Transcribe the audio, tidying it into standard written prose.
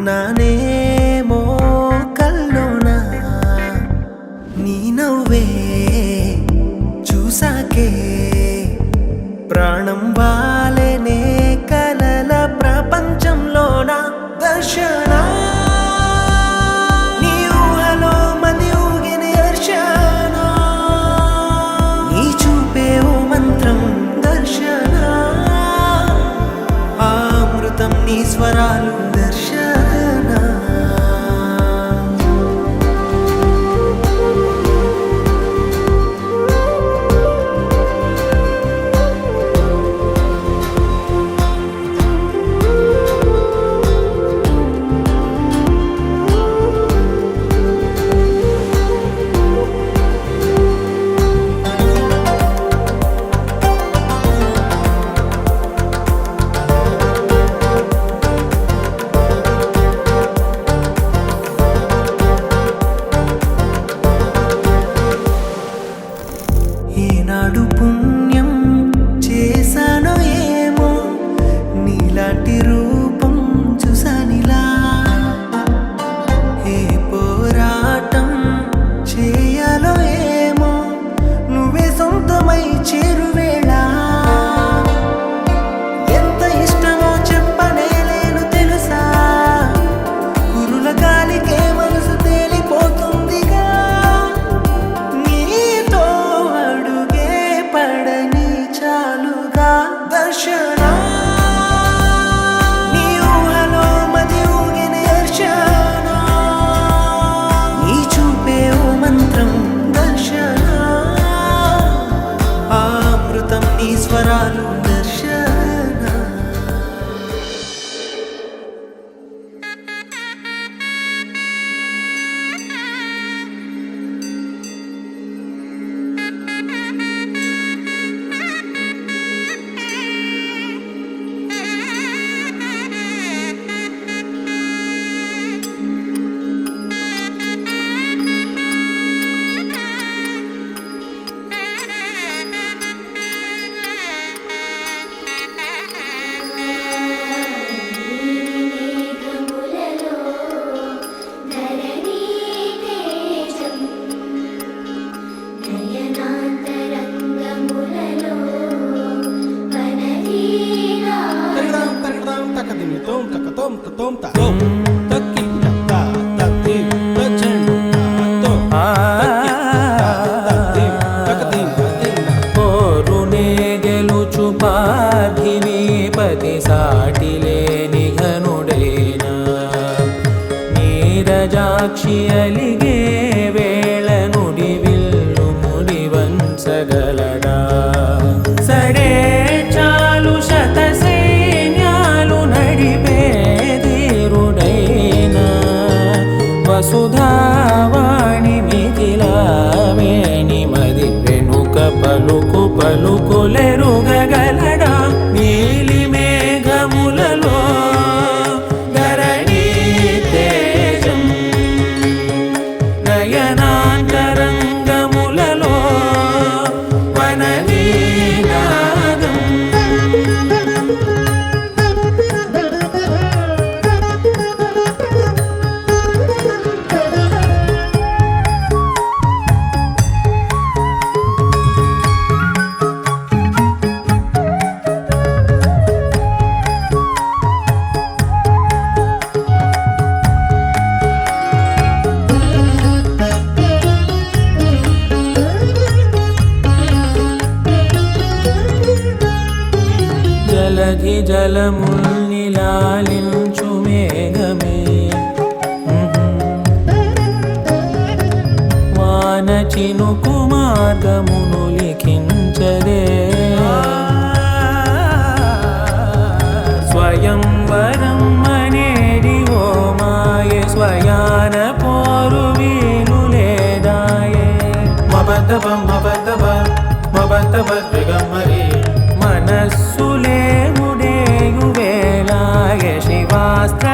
ఉన్నానేమో కల్లోనా నీ నవ్వే చూసాకే ప్రాణం వాలేనే కలల ప్రపంచంలోన దర్శన నీ ఊహలో మది ఊగిన దర్శన నీ చూపే ఓ మంత్రం దర్శన అమృతం నీ స్వరాలు దర్శన ఏనాడు పుణ్యం చేశానో ఏమో నీలాంటి రూపం చూసానిలా ఏ పోరాటం చేయాలో ఏమో నువ్వే సొంతమై చేరువేళ ఎంత ఇష్టమో చెప్పనేలేను తెలుసా కురుల గాలికే మనసు తేలిపోతుందిగా నీతో అడుగే పడని చాలుగా దర్శన నీ ఊహలో మది ఊగిన దర్శన నీ చూపే ఓ మంత్రం దర్శన అమృతం నీ స్వరాలు దర్శన పతి సాటిలేని ఘనుడేనా నీరజాక్షి అలిగే వేళ నుడి విల్లు ముడి వంచగలడా సడే చాలు శత సైన్యాలు నడిపే ధీరుడైనా వసుధావాణి మిథిలావేణి మది వెనుక పలుకు పలుకులెరుగగలడా నీలి మేఘములలో ధరణి తేజం నయనా జలముల్ని లాలించు మేఘమే వాన చినుకు మార్గమును లిఖించదే స్వయంవరం అనేది ఓ మాయే స్వయాన పోరు వీలు లేదాయే మబద్దబ మనస్సులే ముడేయు వేలాయ శివాస్త్ర